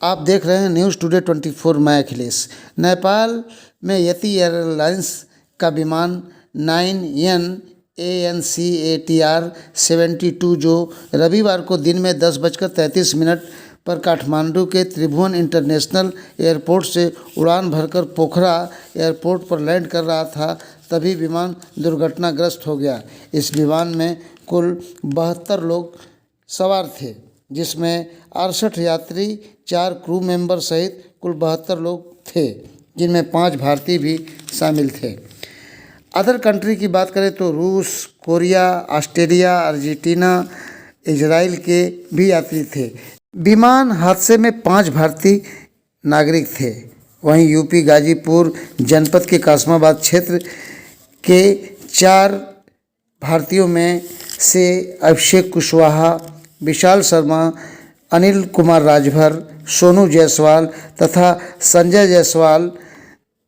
आप देख रहे हैं न्यूज़ टुडे 24। मैं अखिलेश। नेपाल में यति एयरलाइंस का विमान 9 ANCATR 72 जो रविवार को दिन में 10:33 पर काठमांडू के त्रिभुवन इंटरनेशनल एयरपोर्ट से उड़ान भरकर पोखरा एयरपोर्ट पर लैंड कर रहा था, तभी विमान दुर्घटनाग्रस्त हो गया। इस विमान में कुल 72 लोग सवार थे, जिसमें 68 यात्री, 4 क्रू मेंबर सहित कुल 72 लोग थे, जिनमें 5 भारतीय भी शामिल थे। अदर कंट्री की बात करें तो रूस, कोरिया, ऑस्ट्रेलिया, अर्जेंटीना, इजराइल के भी यात्री थे। विमान हादसे में 5 भारतीय नागरिक थे। वहीं यूपी गाजीपुर जनपद के कासमाबाद क्षेत्र के 4 भारतीयों में से अभिषेक कुशवाहा, विशाल शर्मा, अनिल कुमार राजभर, सोनू जायसवाल तथा संजय जायसवाल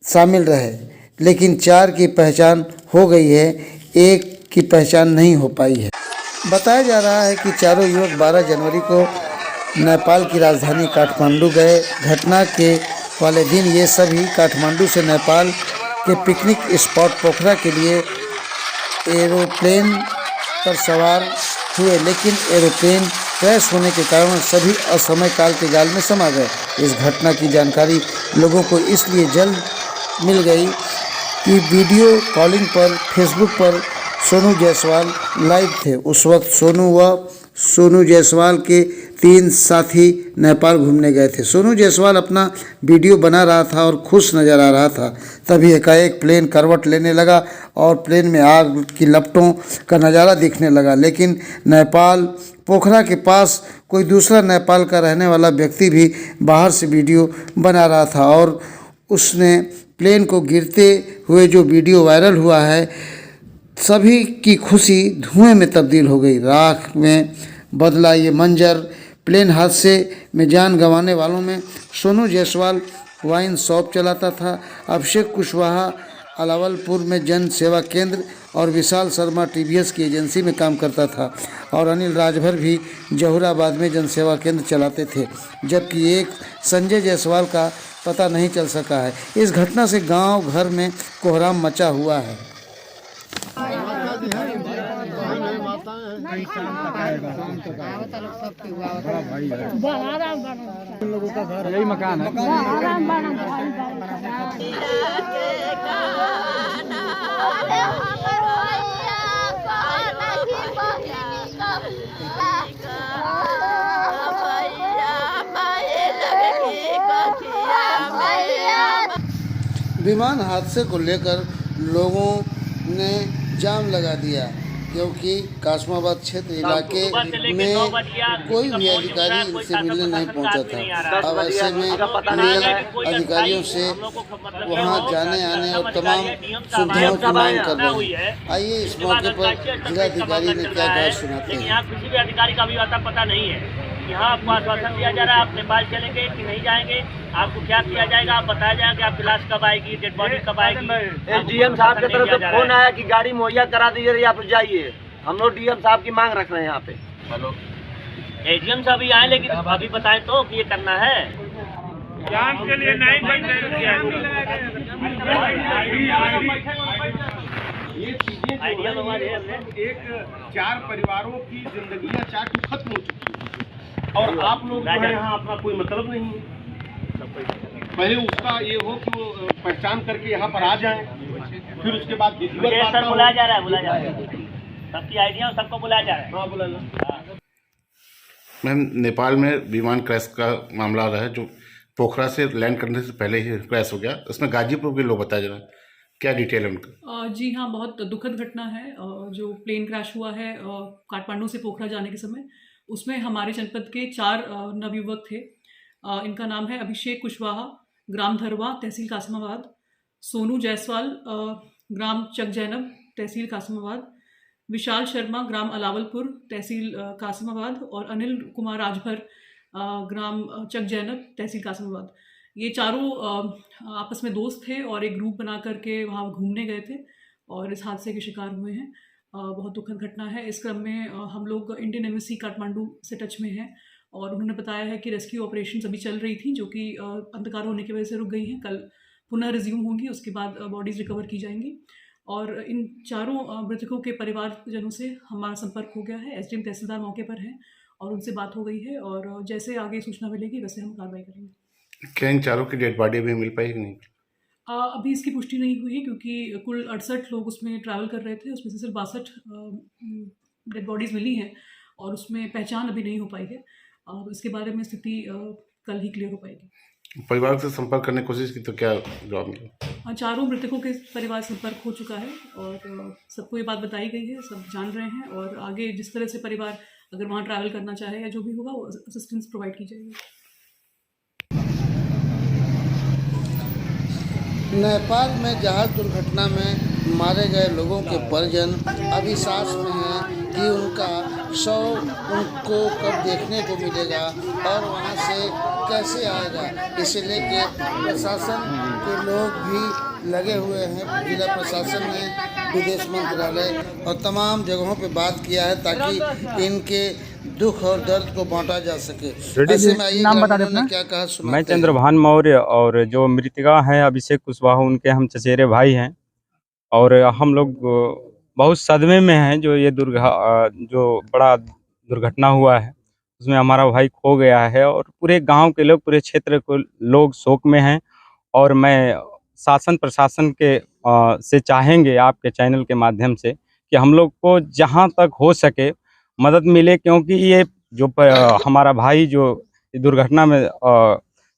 शामिल रहे, लेकिन 4 की पहचान हो गई है, 1 की पहचान नहीं हो पाई है। बताया जा रहा है कि चारों युवक 12 जनवरी को नेपाल की राजधानी काठमांडू गए। घटना के वाले दिन ये सभी काठमांडू से नेपाल के पिकनिक स्पॉट पोखरा के लिए एरोप्लेन पर सवार हुए, लेकिन एरोप्लेन क्रैश होने के कारण सभी असमय काल के जाल में समा गए। इस घटना की जानकारी लोगों को इसलिए जल्द मिल गई कि वीडियो कॉलिंग पर फेसबुक पर सोनू जायसवाल लाइव थे। उस वक्त सोनू व सोनू जायसवाल के 3 साथी नेपाल घूमने गए थे। सोनू जायसवाल अपना वीडियो बना रहा था और खुश नज़र आ रहा था। तभी एकाएक प्लेन करवट लेने लगा और प्लेन में आग की लपटों का नज़ारा दिखने लगा। लेकिन नेपाल पोखरा के पास कोई दूसरा नेपाल का रहने वाला व्यक्ति भी बाहर से वीडियो बना रहा था और उसने प्लेन को गिरते हुए जो वीडियो वायरल हुआ है, सभी की खुशी धुएं में तब्दील हो गई। राख में बदला ये मंजर। प्लेन हादसे में जान गंवाने वालों में सोनू जायसवाल वाइन शॉप चलाता था, अभिषेक कुशवाहा अलावलपुर में जन सेवा केंद्र और विशाल शर्मा TVS की एजेंसी में काम करता था और अनिल राजभर भी जहूराबाद में जन सेवा केंद्र चलाते थे, जबकि एक संजय जायसवाल का पता नहीं चल सका है। इस घटना से गांव घर में कोहराम मचा हुआ है। लोगों का घर यही मकान है। विमान हादसे को लेकर लोगों ने जाम लगा दिया, क्योंकि कासमाबाद क्षेत्र इलाके में कोई भी अधिकारी इनसे मिलने नहीं पहुंचा था। अब ऐसे में अधिकारियों से वहां जाने आने और तमाम सुविधाओं की मांग कर रहे हैं। आइए इस मौके पर जिलाधिकारी ने क्या कहा सुनाते हैं। यहाँ किसी भी अधिकारी का भी आता पता नहीं है। यहाँ आपको आश्वासन दिया जा रहा है आप नेपाल चलेंगे कि नहीं जाएंगे, आपको क्या किया जाएगा, आप बताया जाएगा कि आपकी लाश कब आएगी, डेड बॉडी कब आएगी। DM साहब की तरफ से फोन आया कि गाड़ी मुहैया करा दीजिए, आप जाइए। हम लोग DM साहब की मांग रख रहे हैं यहाँ पे। हेलो, AGM साहब भी आए, लेकिन अभी बताएं तो कि ये करना है। जान के लिए नहीं बन ये चीजें आइडिया हमारे एक 4 परिवारों की जिंदगियां चाट खत्म हो चुकी है और आप लोग जो है यहाँ अपना कोई मतलब नहीं है। पहले उसका ये हो कि वो पहचान करके यहाँ पर आ जाएं, फिर उसके बाद सर बुलाया जा रहा है, सबकी आइडिया सबको बुलाया जा रहा है। हाँ बुलाना। मैम, नेपाल में विमान क्रैश का मामला रहा है जो पोखरा से लैंड करने से पहले ही क्रैश हो गया। उसमें गाजीपुर के लोग बताया जा रहा है, क्या डिटेल है उनका? जी हाँ, बहुत दुखद घटना है। जो प्लेन क्रैश हुआ है काठमांडू से पोखरा जाने के समय, उसमें हमारे जनपद के 4 नवयुवक थे। इनका नाम है अभिषेक कुशवाहा, ग्राम धरवा, तहसील कासमाबाद; सोनू जायसवाल, ग्राम चक जैनब, तहसील कासमाबाद; विशाल शर्मा, ग्राम अलावलपुर, तहसील कासमाबाद; और अनिल कुमार राजभर, ग्राम चक जैनब, तहसील कासमाबाद। ये चारों आपस में दोस्त थे और एक ग्रुप बना करके वहाँ घूमने गए थे और इस हादसे के शिकार हुए हैं। बहुत दुखद घटना है। इस क्रम में हम लोग इंडियन एम्बेसी काठमांडू से टच में हैं और उन्होंने बताया है कि रेस्क्यू ऑपरेशंस अभी चल रही थी, जो कि अंधकार होने की वजह से रुक गई हैं। कल पुनः रिज्यूम होंगी, उसके बाद बॉडीज़ रिकवर की जाएंगी। और इन चारों मृतकों के परिवारजनों से हमारा संपर्क हो गया है। एसडीएम तहसीलदार मौके पर हैं और उनसे बात हो गई है, और जैसे आगे सूचना मिलेगी वैसे हम कार्रवाई करेंगे। क्या इन चारों की डेड बॉडी भी मिल पाई कि नहीं? अभी इसकी पुष्टि नहीं हुई है, क्योंकि कुल 68 लोग उसमें ट्रैवल कर रहे थे, उसमें से सिर्फ 62 डेड बॉडीज़ मिली हैं और उसमें पहचान अभी नहीं हो पाई है। और इसके बारे में स्थिति कल ही क्लियर हो पाएगी। परिवार से संपर्क करने की कोशिश की तो क्या जवाब मिला? चारों मृतकों के परिवार से संपर्क हो चुका है और सबको ये बात बताई गई है, सब जान रहे हैं, और आगे जिस तरह से परिवार अगर वहाँ ट्रैवल करना चाहे या जो भी होगा वो असिस्टेंस प्रोवाइड की जाएगी। नेपाल में जहाज दुर्घटना में मारे गए लोगों के परिजन अभी सास में हैं कि उनका शव उनको कब देखने को मिलेगा और वहां से कैसे आएगा। इसे लेके प्रशासन के लोग भी लगे हुए हैं। जिला प्रशासन ने विदेश मंत्रालय और तमाम जगहों पे बात किया है ताकि इनके दुख और दर्द को बांटा जा सके। ऐसे में आइए नाम बता दें ग्रामीणों ने अपना। क्या कहा सुनाते मैं हैं। चंद्रभान मौर्य, और जो मृतका हैं अभिषेक कुशवाहा, उनके हम चचेरे भाई हैं। और हम लोग बहुत सदमे में हैं। जो ये जो बड़ा दुर्घटना हुआ है उसमें हमारा भाई खो गया है, और पूरे गांव के लोग, पूरे क्षेत्र के लोग शोक में हैं। और मैं शासन प्रशासन के से चाहेंगे आपके चैनल के माध्यम से कि हम लोग को जहां तक हो सके मदद मिले, क्योंकि ये जो हमारा भाई जो दुर्घटना में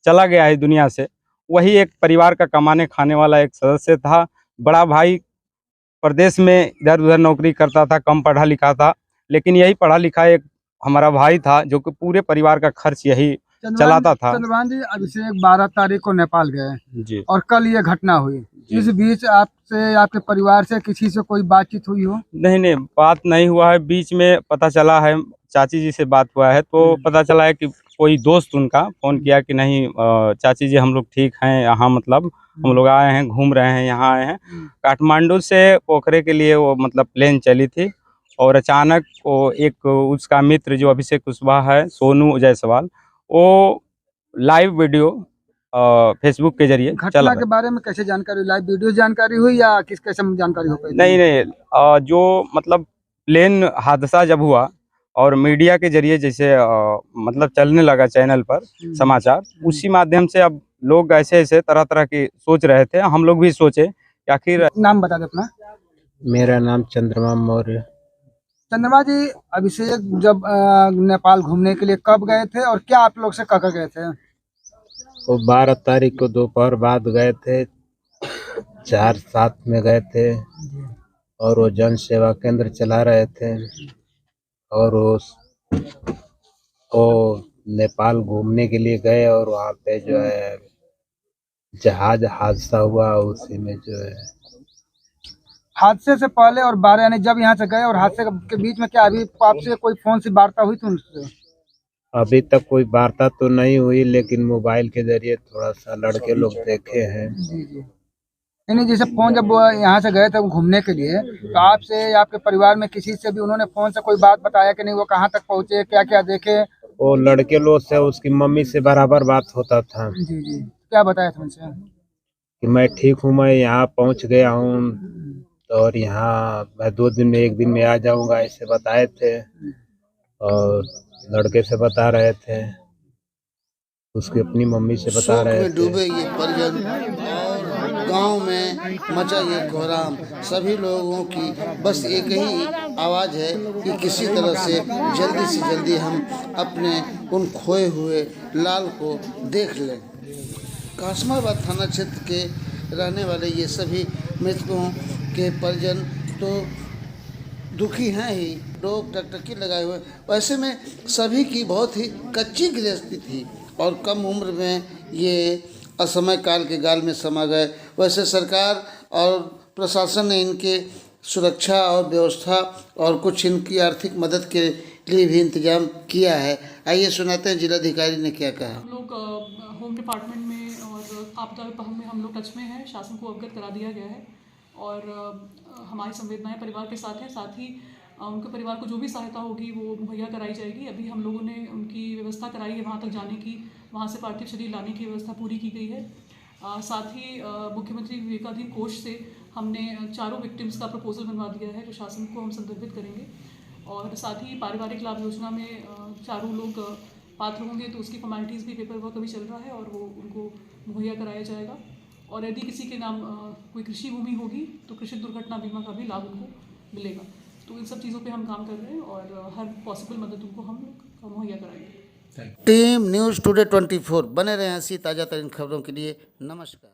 चला गया है दुनिया से, वही एक परिवार का कमाने खाने वाला एक सदस्य था। बड़ा भाई प्रदेश में इधर उधर नौकरी करता था, कम पढ़ा लिखा था, लेकिन यही पढ़ा लिखा एक हमारा भाई था जो कि पूरे परिवार का खर्च यही चलाता था। चंद्रभान जी, अभिषेक 12 तारीख को नेपाल गए जी। और कल ये घटना हुई। इस बीच आपसे, आपके परिवार से किसी से कोई बातचीत हुई हो? नहीं, बात नहीं हुआ है। बीच में पता चला है, चाची जी से बात हुआ है तो पता चला है कि कोई दोस्त उनका फ़ोन किया कि नहीं चाची जी हम लोग ठीक हैं, यहाँ मतलब हम लोग आए हैं, घूम रहे हैं, यहाँ आए हैं। काठमांडू से पोखरे के लिए वो मतलब प्लेन चली थी, और अचानक वो एक उसका मित्र जो अभिषेक कुशवाहा है, सोनू जायसवाल, वो लाइव वीडियो फेसबुक के जरिए घटना के बारे में कैसे जानकारी हुई? लाइव वीडियो जानकारी हुई या किस कैसे जानकारी हो पाई? नहीं, जो मतलब प्लेन हादसा जब हुआ और मीडिया के जरिए जैसे मतलब चलने लगा चैनल पर समाचार, उसी माध्यम से अब लोग ऐसे ऐसे तरह तरह की सोच रहे थे। हम लोग भी सोचे कि आखिर। नाम बता दे अपना। मेरा नाम चंद्रमा मौर्य। चंद्रमा जी, अभिषेक जब नेपाल घूमने के लिए कब गए थे और क्या आप लोग से कह कर गए थे? वो 12 तारीख को दोपहर बाद गए थे, 4-7 में गए थे, और वो जन सेवा केंद्र चला रहे थे। और वो नेपाल घूमने के लिए गए, और वहाँ पे जो है जहाज हादसा हुआ। उसी में जो है हादसे से पहले और 12 यानी जब यहाँ से गए और हादसे के बीच में क्या अभी आपसे कोई फोन से वार्ता हुई थी उनसे? अभी तक कोई वार्ता तो नहीं हुई, लेकिन मोबाइल के जरिए थोड़ा सा लड़के लोग देखे हैं। जी जी। यानी जैसे फोन जब वो यहाँ से गए थे घूमने के लिए, तो आपसे या आपके परिवार में किसी से भी उन्होंने फोन से कोई बात बताया कि नहीं? वो कहाँ तक पहुँचे, क्या क्या देखे? वो लड़के लोग से उसकी मम्मी से बराबर बात होता था। जी जी। क्या बताया था उनसे? कि मैं ठीक हूँ, मैं यहाँ पहुँच गया हूँ, और यहाँ मैं 2 दिन में 1 दिन में आ जाऊँगा, ऐसे बताए थे। और लड़के से बता रहे थे, उसकी अपनी मम्मी से बता शोक रहे में थे। डूबे ये परिजन और गांव में मचा ये कोहराम। सभी लोगों की बस एक ही आवाज़ है कि किसी तरह से जल्दी हम अपने उन खोए हुए लाल को देख लें। कासमाबाद थाना क्षेत्र के रहने वाले ये सभी मृतकों के परिजन तो दुखी हैं ही, लोग टकटकी लगाए हुए। वैसे में सभी की बहुत ही कच्ची गृहस्थी थी और कम उम्र में ये असमय काल के गाल में समा गए। वैसे सरकार और प्रशासन ने इनके सुरक्षा और व्यवस्था और कुछ इनकी आर्थिक मदद के लिए भी इंतजाम किया है। आइए सुनाते हैं जिलाधिकारी ने क्या कहा। हम लोग होम डिपार्टमेंट में और आपदा विभाग में हम लोग टच में हैं। शासन को अवगत करा दिया गया है और हमारी संवेदनाएं परिवार के साथ हैं। साथ ही उनके परिवार को जो भी सहायता होगी वो मुहैया कराई जाएगी। अभी हम लोगों ने उनकी व्यवस्था कराई है वहाँ तक जाने की, वहाँ से पार्थिव शरीर लाने की व्यवस्था पूरी की गई है। साथ ही मुख्यमंत्री विवेकाधीन कोष से हमने चारों विक्टिम्स का प्रपोजल बनवा दिया है जो शासन को हम संदर्भित करेंगे। और साथ ही पारिवारिक लाभ योजना में चारों लोग पात्र होंगे तो उसकी फॉर्मेलिटीज़ भी, पेपर वर्क अभी चल रहा है और वो उनको मुहैया कराया जाएगा। और यदि किसी के नाम कोई कृषि भूमि होगी तो कृषि दुर्घटना बीमा का भी लाभ उनको मिलेगा। तो इन सब चीज़ों पे हम काम कर रहे हैं और हर पॉसिबल मदद उनको हम मुहैया कराएंगे। टीम न्यूज़ टुडे 24 बने रहें ऐसी ताज़ा तरीन खबरों के लिए। नमस्कार।